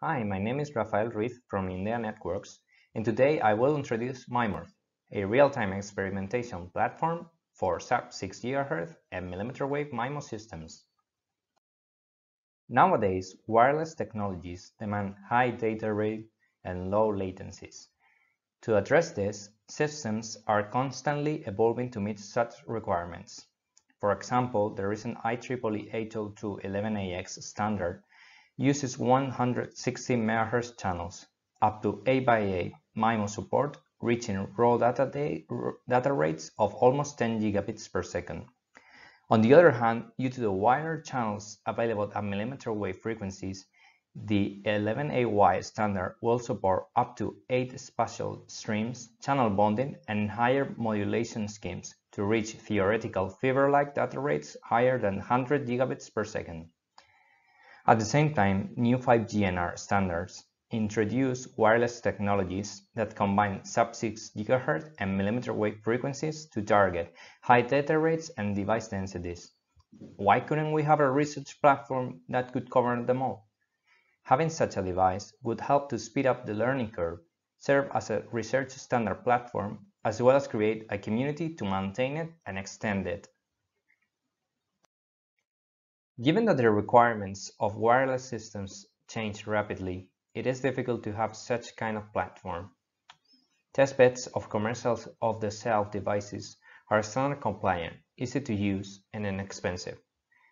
Hi, my name is Rafael Ruiz from India Networks, and today I will introduce MIMO, a real-time experimentation platform for sub-6 GHz and millimeter wave MIMO systems. Nowadays, wireless technologies demand high data rate and low latencies. To address this, systems are constantly evolving to meet such requirements. For example, the recent IEEE 802.11ax standard uses 160 MHz channels, up to 8x8 MIMO support, reaching raw data rates of almost 10 gigabits per second. On the other hand, due to the wider channels available at millimeter wave frequencies, the 11AY standard will support up to 8 spatial streams, channel bonding, and higher modulation schemes to reach theoretical fiber-like data rates higher than 100 gigabits per second. At the same time, new 5G NR standards introduce wireless technologies that combine sub-6 GHz and millimeter wave frequencies to target high data rates and device densities. Why couldn't we have a research platform that could cover them all? Having such a device would help to speed up the learning curve, serve as a research standard platform, as well as create a community to maintain it and extend it. Given that the requirements of wireless systems change rapidly, it is difficult to have such kind of platform. Testbeds of commercial off-the-shelf devices are standard compliant, easy to use, and inexpensive.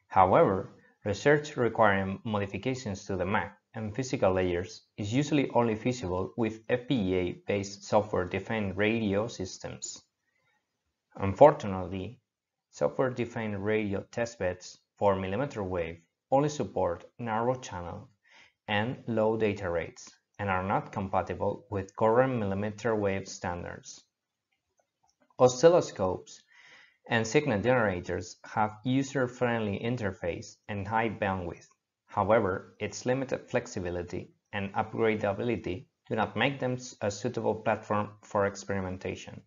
However, research requiring modifications to the MAC and physical layers is usually only feasible with FPGA-based software-defined radio systems. Unfortunately, software-defined radio testbeds for millimeter wave only support narrow channel and low data rates and are not compatible with current millimeter wave standards. Oscilloscopes and signal generators have user-friendly interface and high bandwidth. However, its limited flexibility and upgradability do not make them a suitable platform for experimentation.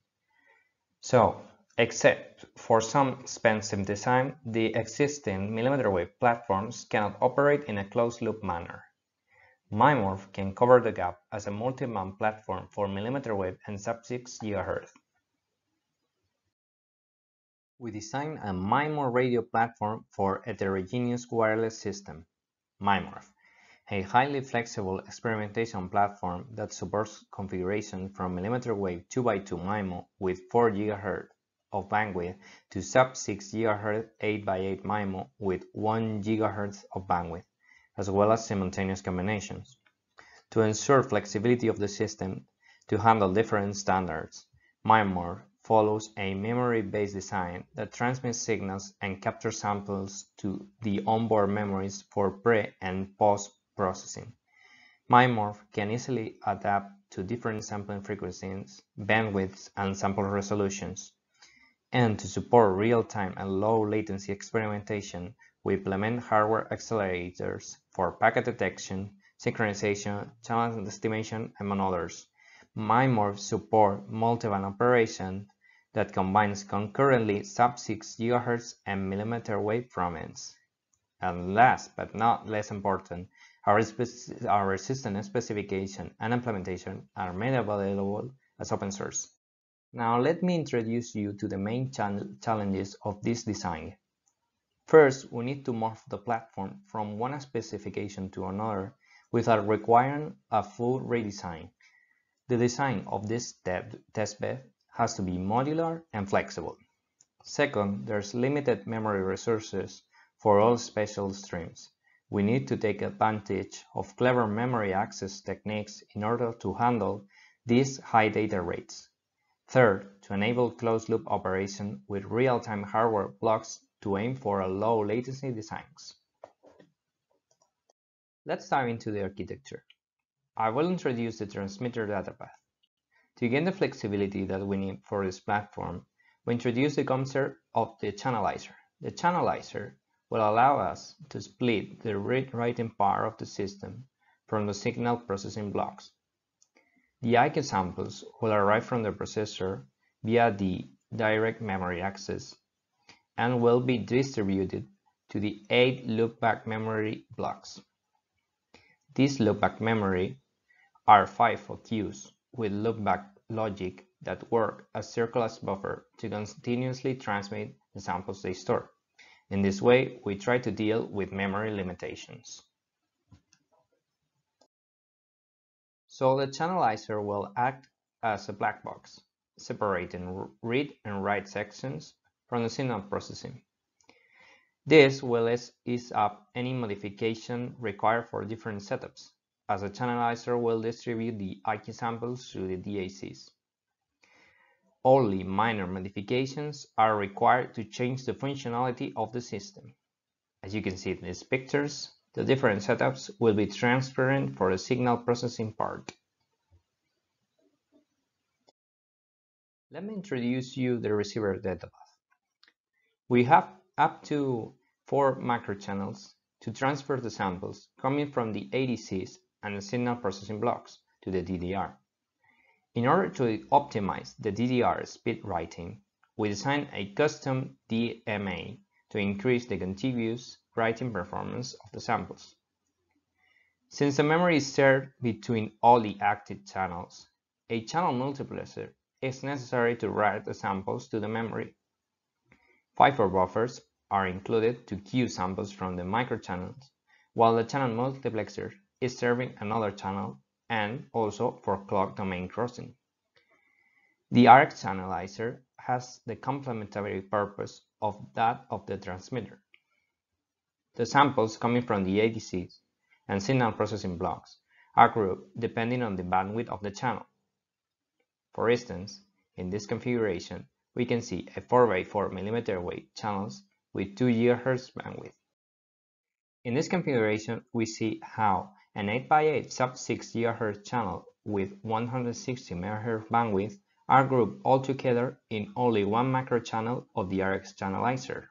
So, except for some expensive design, the existing millimeter wave platforms cannot operate in a closed-loop manner. MIMO can cover the gap as a multiband platform for millimeter wave and sub-6 GHz. We designed a MIMO radio platform for heterogeneous wireless system, MIMO, a highly flexible experimentation platform that supports configuration from millimeter wave 2x2 MIMO with 4 GHz of bandwidth to sub-6 GHz 8x8 MIMO with 1 GHz of bandwidth, as well as simultaneous combinations. To ensure flexibility of the system to handle different standards, MIMO follows a memory-based design that transmits signals and captures samples to the onboard memories for pre- and post-processing. MIMO can easily adapt to different sampling frequencies, bandwidths, and sample resolutions. And to support real-time and low-latency experimentation, we implement hardware accelerators for packet detection, synchronization, channel estimation, among others. MIMO support multiband operation that combines concurrently sub-6 GHz and millimeter wave frontends. And last but not less important, our system specification and implementation are made available as open source. Now let me introduce you to the main challenges of this design. First, we need to morph the platform from one specification to another without requiring a full redesign. The design of this testbed has to be modular and flexible. Second, there's limited memory resources for all spatial streams. We need to take advantage of clever memory access techniques in order to handle these high data rates. Third, to enable closed-loop operation with real-time hardware blocks to aim for a low latency designs. Let's dive into the architecture. I will introduce the transmitter data path. To gain the flexibility that we need for this platform, we introduce the concept of the Channelizer. The Channelizer will allow us to split the read-writing part of the system from the signal processing blocks. The IQ samples will arrive from the processor via the direct memory access and will be distributed to the 8 loopback memory blocks. These loopback memory are FIFO queues with loopback logic that work as circular buffer to continuously transmit the samples they store. In this way, we try to deal with memory limitations. So the channelizer will act as a black box, separating read and write sections from the signal processing. This will ease up any modification required for different setups, as the channelizer will distribute the IQ samples through the DACs. Only minor modifications are required to change the functionality of the system. As you can see in these pictures, the different setups will be transparent for the signal processing part. Let me introduce you the receiver data path. We have up to 4 macro channels to transfer the samples coming from the ADCs and the signal processing blocks to the DDR. In order to optimize the DDR speed writing, we designed a custom DMA to increase the contiguous writing performance of the samples. Since the memory is shared between all the active channels, a channel multiplexer is necessary to write the samples to the memory. FIFO buffers are included to queue samples from the microchannels, while the channel multiplexer is serving another channel and also for clock domain crossing. The RX channelizer has the complementary purpose of that of the transmitter. The samples coming from the ADCs and signal processing blocks are grouped depending on the bandwidth of the channel. For instance, in this configuration, we can see a 4x4 mm wave channels with 2 GHz bandwidth. In this configuration, we see how an 8x8 sub-6 GHz channel with 160 MHz bandwidth are grouped all together in only one macro channel of the RX channelizer.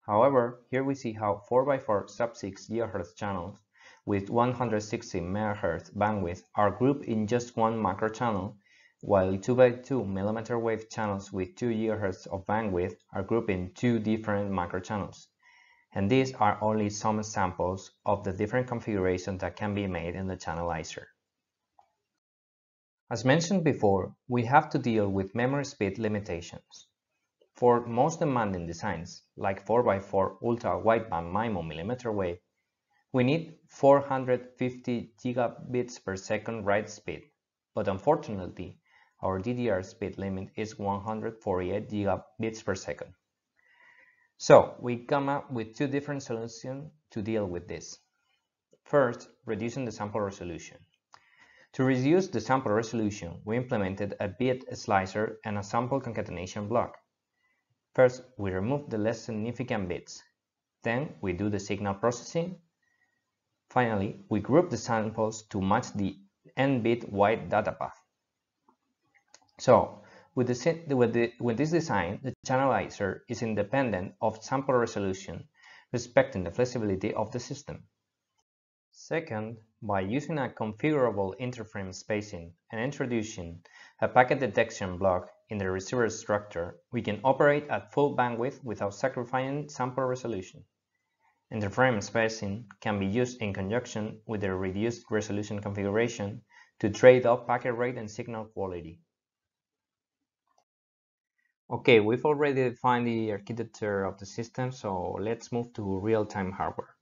However, here we see how 4x4 sub-6 GHz channels with 160 MHz bandwidth are grouped in just one macro channel, while 2x2 mm wave channels with 2 GHz of bandwidth are grouped in 2 different macro channels. And these are only some examples of the different configurations that can be made in the channelizer. As mentioned before, we have to deal with memory speed limitations. For most demanding designs, like 4x4 ultra-wideband MIMO millimeter wave, we need 450 gigabits per second write speed, but unfortunately, our DDR speed limit is 148 gigabits per second. So, we come up with 2 different solutions to deal with this. First, reducing the sample resolution. To reduce the sample resolution, we implemented a bit slicer and a sample concatenation block. First, we remove the less significant bits. Then, we do the signal processing. Finally, we group the samples to match the n-bit wide data path. So, with this design, the channelizer is independent of sample resolution, respecting the flexibility of the system. Second, by using a configurable interframe spacing and introducing a packet detection block in the receiver structure, we can operate at full bandwidth without sacrificing sample resolution. Interframe spacing can be used in conjunction with the reduced resolution configuration to trade off packet rate and signal quality. Okay, we've already defined the architecture of the system, so let's move to real-time hardware.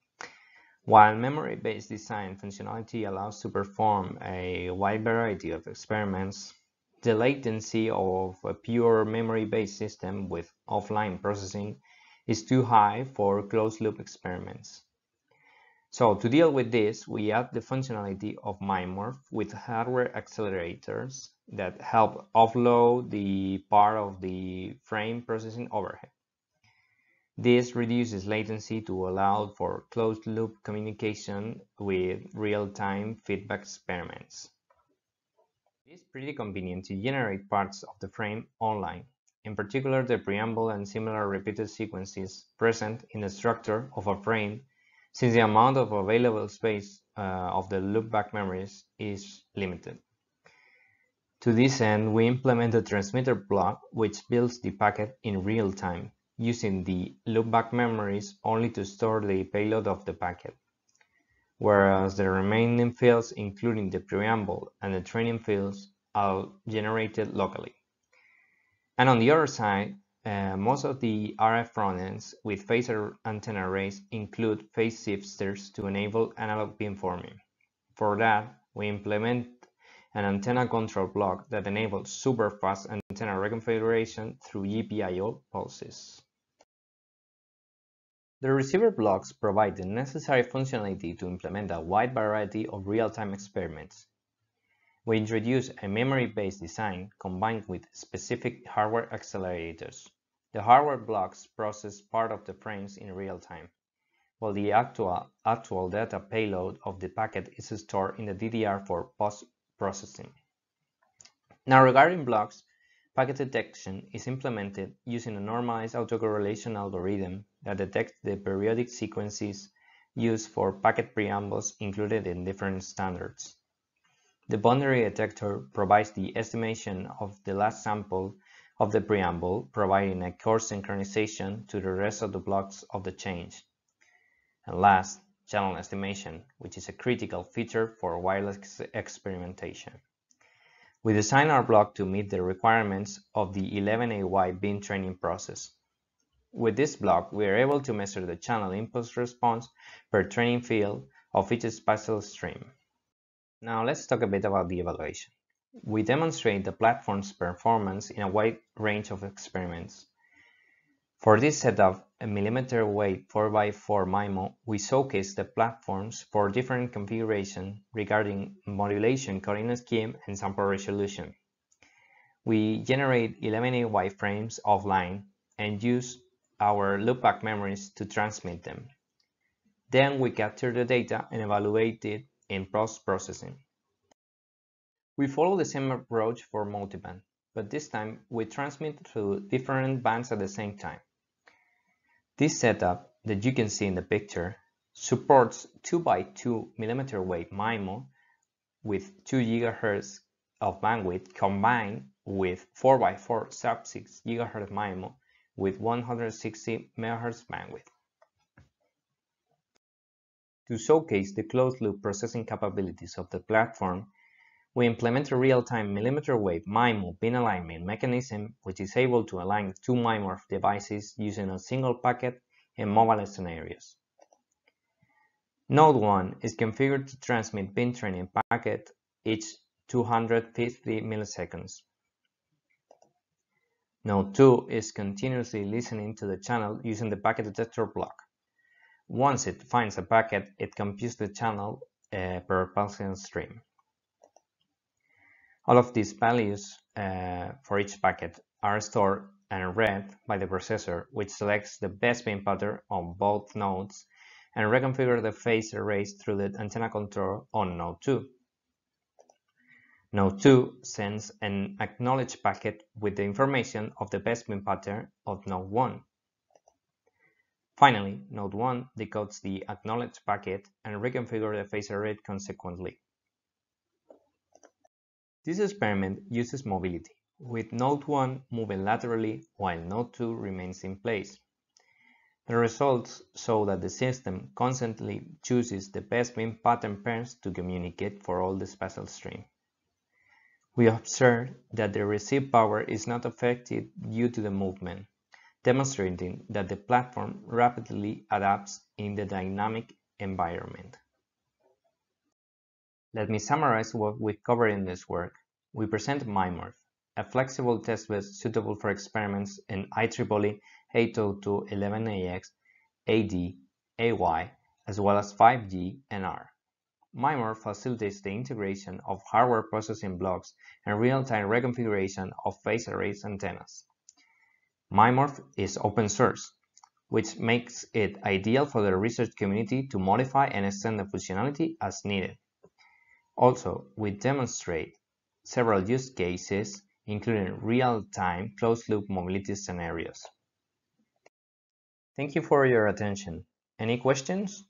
While memory-based design functionality allows to perform a wide variety of experiments, the latency of a pure memory-based system with offline processing is too high for closed-loop experiments. So to deal with this, we add the functionality of MIMO with hardware accelerators that help offload the part of the frame processing overhead. This reduces latency to allow for closed-loop communication with real-time feedback experiments. It is pretty convenient to generate parts of the frame online, in particular the preamble and similar repeated sequences present in the structure of a frame, since the amount of available space of the loopback memories is limited. To this end, we implement a transmitter block which builds the packet in real time, using the loopback memories only to store the payload of the packet. whereas the remaining fields, including the preamble and the training fields, are generated locally. And on the other side, most of the RF frontends with phase antenna arrays include phase shifters to enable analog beamforming. For that, we implement an antenna control block that enables super fast antenna reconfiguration through GPIO pulses. The receiver blocks provide the necessary functionality to implement a wide variety of real-time experiments. We introduce a memory-based design combined with specific hardware accelerators. The hardware blocks process part of the frames in real time, while the actual data payload of the packet is stored in the DDR for post-processing. Now, regarding blocks, packet detection is implemented using a normalized autocorrelation algorithm that detects the periodic sequences used for packet preambles included in different standards. The boundary detector provides the estimation of the last sample of the preamble, providing a coarse synchronization to the rest of the blocks of the change. And last, channel estimation, which is a critical feature for wireless experimentation. We design our block to meet the requirements of the 11AY beam training process. With this block, we are able to measure the channel impulse response per training field of each spatial stream. Now let's talk a bit about the evaluation. We demonstrate the platform's performance in a wide range of experiments. For this setup, a millimeter wave 4x4 MIMO, we showcase the platforms for different configurations regarding modulation coordinate scheme and sample resolution. We generate 11AY frames offline and use our loopback memories to transmit them. Then we capture the data and evaluate it in post-processing. We follow the same approach for multiband, but this time we transmit through different bands at the same time. This setup that you can see in the picture supports 2x2 millimeter wave MIMO with 2 GHz of bandwidth combined with 4x4 sub-6 GHz MIMO with 160 MHz bandwidth. To showcase the closed-loop processing capabilities of the platform, we implement a real-time millimeter wave MIMO bin alignment mechanism, which is able to align two MIMO devices using a single packet in mobile scenarios. Node 1 is configured to transmit bin training packet each 250 milliseconds. Node 2 is continuously listening to the channel using the packet detector block. Once it finds a packet, it computes the channel per pulsing stream. All of these values for each packet are stored and read by the processor, which selects the best beam pattern on both nodes and reconfigures the phase arrays through the antenna control on node 2. Node 2 sends an acknowledged packet with the information of the best beam pattern of node 1. Finally, node 1 decodes the acknowledged packet and reconfigures the phase array consequently. This experiment uses mobility, with node 1 moving laterally while node 2 remains in place. The results show that the system constantly chooses the best beam pattern pairs to communicate for all the spatial stream. We observe that the received power is not affected due to the movement, demonstrating that the platform rapidly adapts in the dynamic environment. Let me summarize what we covered in this work. We present MIMO, a flexible testbed suitable for experiments in IEEE 802.11ax, AD, AY, as well as 5G and R. MIMO facilitates the integration of hardware processing blocks and real-time reconfiguration of phase arrays antennas. MIMO is open source, which makes it ideal for the research community to modify and extend the functionality as needed. Also, we demonstrate several use cases, including real-time closed-loop mobility scenarios. Thank you for your attention. Any questions?